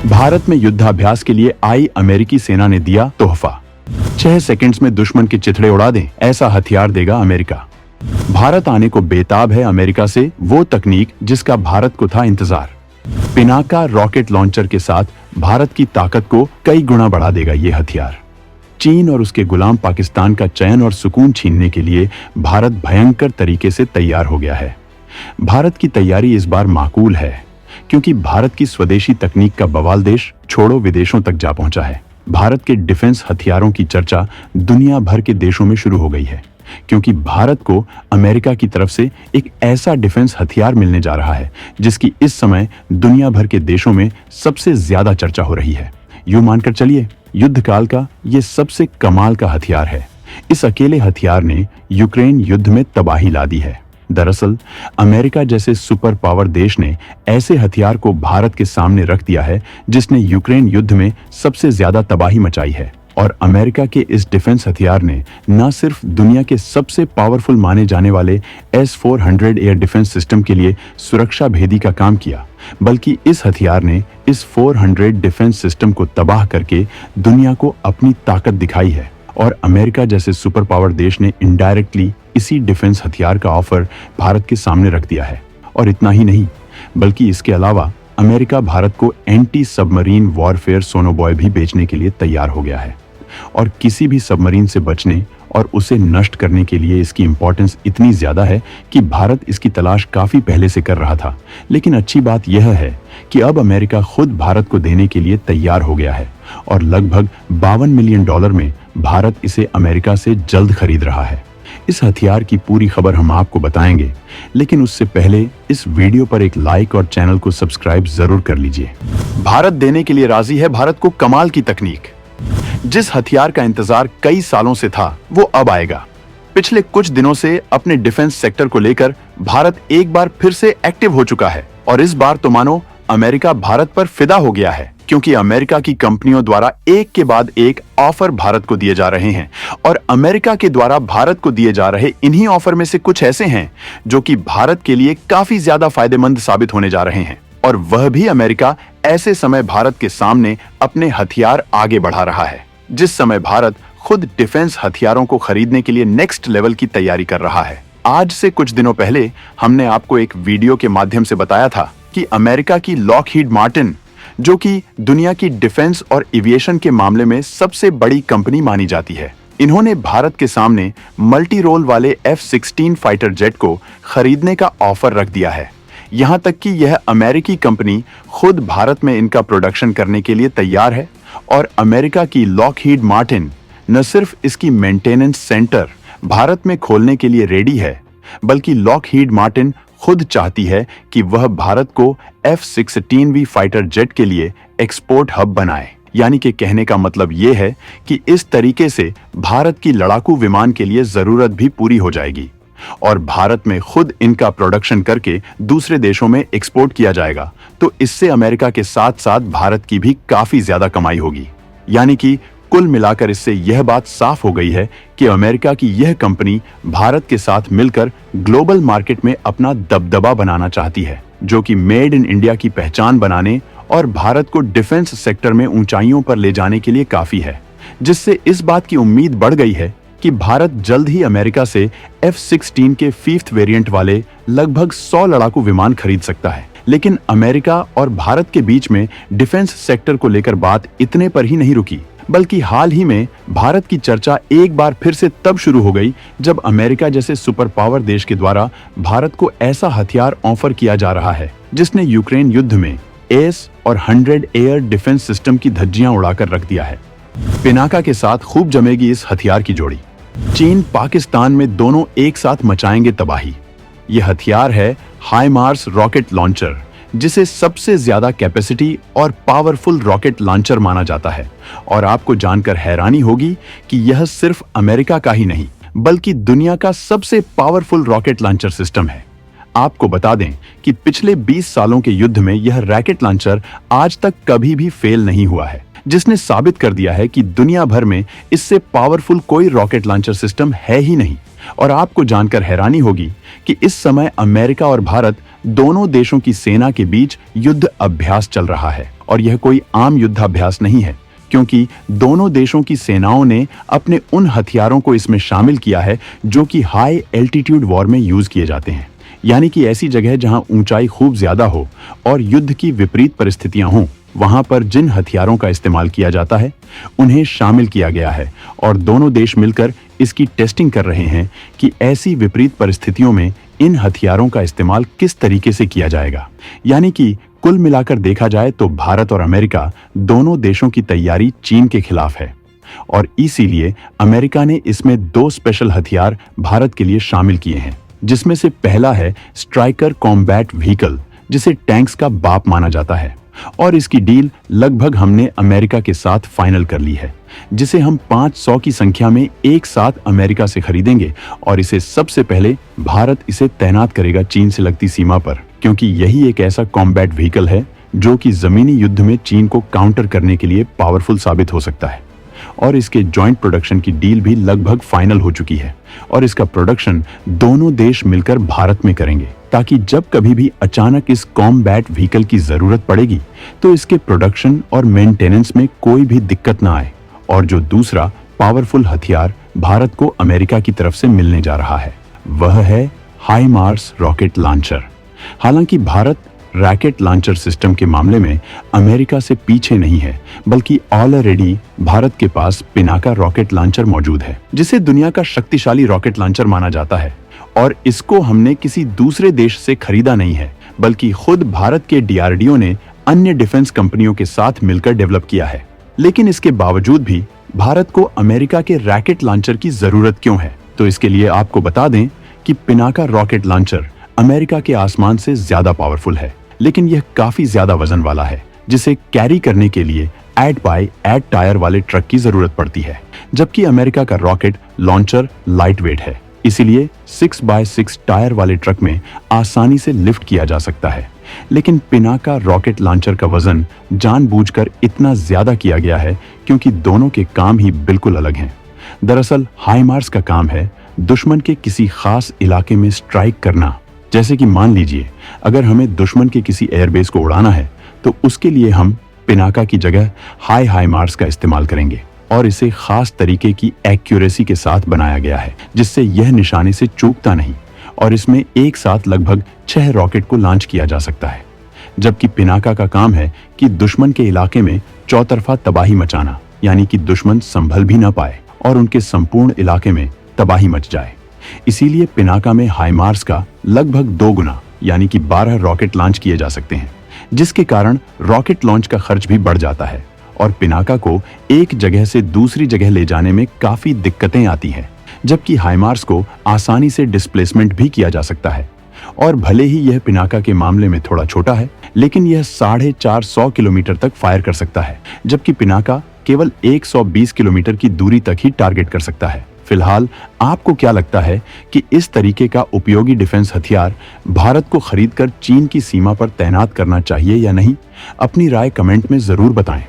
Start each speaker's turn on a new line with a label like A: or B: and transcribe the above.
A: भारत में युद्धाभ्यास के लिए आई अमेरिकी सेना ने दिया तोहफा। 6 सेकंड्स में दुश्मन के चिथड़े उड़ा दें, ऐसा हथियार देगा अमेरिका। भारत आने को बेताब है अमेरिका से वो तकनीक जिसका भारत को था इंतजार। पिनाका रॉकेट लॉन्चर के साथ भारत की ताकत को कई गुना बढ़ा देगा ये हथियार। चीन और उसके गुलाम पाकिस्तान का चैन और सुकून छीनने के लिए भारत भयंकर तरीके से तैयार हो गया है। भारत की तैयारी इस बार माकूल है क्योंकि भारत की स्वदेशी तकनीक का बवाल देश छोड़ो विदेशों तक जा पहुंचा है। भारत के डिफेंस हथियारों की चर्चा दुनिया भर के देशों में शुरू हो गई है क्योंकि भारत को अमेरिका की तरफ से एक ऐसा डिफेंस हथियार मिलने जा रहा है जिसकी इस समय दुनिया भर के देशों में सबसे ज्यादा चर्चा हो रही है। यूं मानकर चलिए, युद्ध काल का ये सबसे कमाल का हथियार है। इस अकेले हथियार ने यूक्रेन युद्ध में तबाही ला दी है। दरअसल अमेरिका जैसे सुपर पावर देश ने ऐसे हथियार को भारत के सामने रख दिया है जिसने यूक्रेन युद्ध में सबसे ज्यादा तबाही मचाई है। और अमेरिका के इस डिफेंस हथियार ने न सिर्फ दुनिया के सबसे पावरफुल माने जाने वाले S-400 एयर डिफेंस सिस्टम के लिए सुरक्षा भेदी का काम किया, बल्कि इस हथियार ने इस 400 डिफेंस सिस्टम को तबाह करके दुनिया को अपनी ताकत दिखाई है। और अमेरिका जैसे सुपर पावर देश ने इनडायरेक्टली इसी डिफेंस हथियार का ऑफर भारत के सामने रख दिया है। और इतना ही नहीं, बल्कि इसके अलावा अमेरिका भारत को एंटी सबमरीन वॉरफेयर सोनोबॉय भी बेचने के लिए तैयार हो गया है। और किसी भी सबमरीन से बचने और उसे नष्ट करने के लिए इसकी इंपॉर्टेंस इतनी ज्यादा है कि भारत इसकी तलाश काफी पहले से कर रहा था। लेकिन अच्छी बात यह है कि अब अमेरिका खुद भारत को देने के लिए तैयार हो गया है और लगभग $52 मिलियन में भारत इसे अमेरिका से जल्द खरीद रहा है। इस हथियार की पूरी खबर हम आपको बताएंगे, लेकिन उससे पहले इस वीडियो पर एक लाइक और चैनल को सब्सक्राइब जरूर कर लीजिए। भारत देने के लिए राजी है भारत को कमाल की तकनीक। जिस हथियार का इंतजार कई सालों से था वो अब आएगा। पिछले कुछ दिनों से अपने डिफेंस सेक्टर को लेकर भारत एक बार फिर से एक्टिव हो चुका है और इस बार तो मानो अमेरिका भारत पर फिदा हो गया है क्योंकि अमेरिका की कंपनियों द्वारा एक के बाद एक ऑफर भारत को दिए जा रहे हैं। और अमेरिका के द्वारा भारत को दिए जा रहे इन्हीं ऑफर में से कुछ ऐसे हैं जो कि भारत के लिए काफी ज्यादा फायदेमंद साबित होने जा रहे हैं। और वह भी अमेरिका ऐसे समय भारत के सामने अपने हथियार आगे बढ़ा रहा है जिस समय भारत खुद डिफेंस हथियारों को खरीदने के लिए नेक्स्ट लेवल की तैयारी कर रहा है। आज से कुछ दिनों पहले हमने आपको एक वीडियो के माध्यम से बताया था कि अमेरिका की लॉकहीड मार्टिन, जो कि दुनिया की डिफेंस और एविएशन के मामले में सबसे बड़ी कंपनी मानी जाती है, इन्होंने भारत के सामने मल्टी रोल वाले F-16 फाइटर जेट को खरीदने का ऑफर रख दिया है। यहां तक कि यह अमेरिकी कंपनी खुद भारत में इनका प्रोडक्शन करने के लिए तैयार है। और अमेरिका की लॉकहीड मार्टिन न सिर्फ इसकी मेंटेनेंस सेंटर भारत में खोलने के लिए रेडी है, बल्कि लॉकहीड मार्टिन खुद चाहती है कि वह भारत को F-16V फाइटर जेट के लिए एक्सपोर्ट हब बनाए। यानी कि कहने का मतलब यह है कि इस तरीके से भारत की लड़ाकू विमान के लिए जरूरत भी पूरी हो जाएगी और भारत में खुद इनका प्रोडक्शन करके दूसरे देशों में एक्सपोर्ट किया जाएगा। तो इससे अमेरिका के साथ साथ भारत की भी काफी ज्यादा कमाई होगी। यानी कि कुल मिलाकर इससे यह बात साफ हो गई है कि अमेरिका की यह कंपनी भारत के साथ मिलकर ग्लोबल मार्केट में अपना दबदबा बनाना चाहती है, जो कि मेड इन इंडिया की पहचान बनाने और भारत को डिफेंस सेक्टर में ऊंचाइयों पर ले जाने के लिए काफी है। जिससे इस बात की उम्मीद बढ़ गई है कि भारत जल्द ही अमेरिका से F-16 के 5th वेरिएंट वाले लगभग 100 लड़ाकू विमान खरीद सकता है। लेकिन अमेरिका और भारत के बीच में डिफेंस सेक्टर को लेकर बात इतने पर ही नहीं रुकी, बल्कि हाल ही में भारत की चर्चा एक बार फिर से तब शुरू हो गई जब अमेरिका जैसे सुपर पावर देश के द्वारा भारत को ऐसा हथियार ऑफर किया जा रहा है जिसने यूक्रेन युद्ध में S और 100 एयर डिफेंस सिस्टम की धज्जियां उड़ाकर रख दिया है। पिनाका के साथ खूब जमेगी इस हथियार की जोड़ी। चीन पाकिस्तान में दोनों एक साथ मचाएंगे तबाही। यह हथियार है हाइमार्स रॉकेट लॉन्चर, जिसे सबसे ज्यादा कैपेसिटी और पावरफुल रॉकेट लॉन्चर माना जाता है। और आपको जानकर हैरानी होगी कि यह सिर्फ अमेरिका का ही नहीं बल्कि दुनिया का सबसे पावरफुल रॉकेट लॉन्चर सिस्टम है। आपको बता दें कि पिछले 20 सालों के युद्ध में यह रॉकेट लॉन्चर आज तक कभी भी फेल नहीं हुआ है, जिसने साबित कर दिया है कि दुनिया भर में इससे पावरफुल कोई रॉकेट लॉन्चर सिस्टम है ही नहीं। और आपको जानकर हैरानी होगी कि इस समय अमेरिका और भारत दोनों देशों की सेना के बीच युद्ध अभ्यास चल रहा है। और यह कोई आम युद्धाभ्यास नहीं है, क्योंकि दोनों देशों की सेनाओं ने अपने उन हथियारों को इसमें शामिल किया है जो कि हाई एल्टीट्यूड वॉर में यूज किए जाते हैं, यानी कि ऐसी जगह जहां ऊंचाई खूब ज्यादा हो और युद्ध की विपरीत परिस्थितियां हों, वहां पर जिन हथियारों का इस्तेमाल किया जाता है उन्हें शामिल किया गया है। और दोनों देश मिलकर इसकी टेस्टिंग कर रहे हैं कि ऐसी विपरीत परिस्थितियों में इन हथियारों का इस्तेमाल किस तरीके से किया जाएगा। यानी कि कुल मिलाकर देखा जाए तो भारत और अमेरिका दोनों देशों की तैयारी चीन के खिलाफ है, और इसीलिए अमेरिका ने इसमें 2 स्पेशल हथियार भारत के लिए शामिल किए हैं, जिसमें से पहला है स्ट्राइकर कॉम्बैट व्हीकल, जिसे टैंक्स का बाप माना जाता है। और इसकी डील लगभग हमने अमेरिका के साथ फाइनल कर ली है, जिसे हम 500 की संख्या में एक साथ अमेरिका से खरीदेंगे, और इसे सबसे पहले भारत इसे तैनात करेगा चीन से लगती सीमा पर, क्योंकि यही एक ऐसा कॉम्बैट व्हीकल है जो कि जमीनी युद्ध में चीन को काउंटर करने के लिए पावरफुल साबित हो सकता है। और इसके जॉइंट प्रोडक्शन की डील भी लगभग फाइनल हो चुकी है, और इसका प्रोडक्शन दोनों देश मिलकर भारत में करेंगे, ताकि जब कभी भी अचानक इस कॉम्बैट व्हीकल की जरूरत पड़ेगी तो इसके प्रोडक्शन और मेंटेनेंस में कोई भी दिक्कत ना आए। और जो दूसरा पावरफुल हथियार भारत को अमेरिका की तरफ से मिलने जा रहा है वह है हाइमार्स रॉकेट लॉन्चर। हालांकि भारत रॉकेट लॉन्चर सिस्टम के मामले में अमेरिका से पीछे नहीं है, बल्कि ऑलरेडी भारत के पास पिनाका रॉकेट लॉन्चर मौजूद है, जिसे दुनिया का शक्तिशाली रॉकेट लॉन्चर माना जाता है। और इसको हमने किसी दूसरे देश से खरीदा नहीं है, बल्कि खुद भारत के डीआरडीओ ने अन्य डिफेंस कंपनियों के साथ मिलकर डेवलप किया है। लेकिन इसके बावजूद भी भारत को अमेरिका के रॉकेट लॉन्चर की जरूरत क्यों है? तो इसके लिए आपको बता दें कि पिनाका रॉकेट लॉन्चर अमेरिका के आसमान से ज्यादा पावरफुल है, लेकिन यह काफी ज्यादा वजन वाला है, जिसे कैरी करने के लिए ऐड टायर वाले ट्रक की जरूरत पड़ती है, जबकि अमेरिका का रॉकेट लॉन्चर लाइट वेट है। इसीलिए 6x6 टायर वाले ट्रक में आसानी से लिफ्ट किया जा सकता है। लेकिन पिनाका रॉकेट लॉन्चर का वजन जानबूझकर इतना ज्यादा किया गया है क्योंकि दोनों के काम ही बिल्कुल अलग हैं। दरअसल हाइमार्स का काम है दुश्मन के किसी खास इलाके में स्ट्राइक करना। जैसे कि मान लीजिए अगर हमें दुश्मन के किसी एयरबेस को उड़ाना है तो उसके लिए हम पिनाका की जगह हाइमार्स का इस्तेमाल करेंगे, और इसे खास तरीके की एक्यूरेसी के साथ बनाया गया है जिससे यह निशाने से चूकता नहीं, और इसमें एक साथ लगभग 6 रॉकेट को लॉन्च किया जा सकता है। जबकि पिनाका का काम है कि दुश्मन के इलाके में चौतरफा तबाही मचाना, यानी कि दुश्मन संभल भी ना पाए और उनके संपूर्ण इलाके में तबाही मच जाए। इसीलिए पिनाका में हाइमार्स का लगभग 2 गुना यानी कि 12 रॉकेट लॉन्च किए जा सकते हैं, जिसके कारण रॉकेट लॉन्च का खर्च भी बढ़ जाता है और पिनाका को एक जगह से दूसरी जगह ले जाने में काफी दिक्कतें आती हैं, जबकि हाइमार्स को आसानी से डिस्प्लेसमेंट भी किया जा सकता है। और भले ही यह पिनाका के मामले में थोड़ा छोटा है, लेकिन यह 450 किलोमीटर तक फायर कर सकता है, जबकि पिनाका केवल 120 किलोमीटर की दूरी तक ही टारगेट कर सकता है। फिलहाल आपको क्या लगता है कि इस तरीके का उपयोगी डिफेंस हथियार भारत को खरीदकर चीन की सीमा पर तैनात करना चाहिए या नहीं? अपनी राय कमेंट में जरूर बताएं।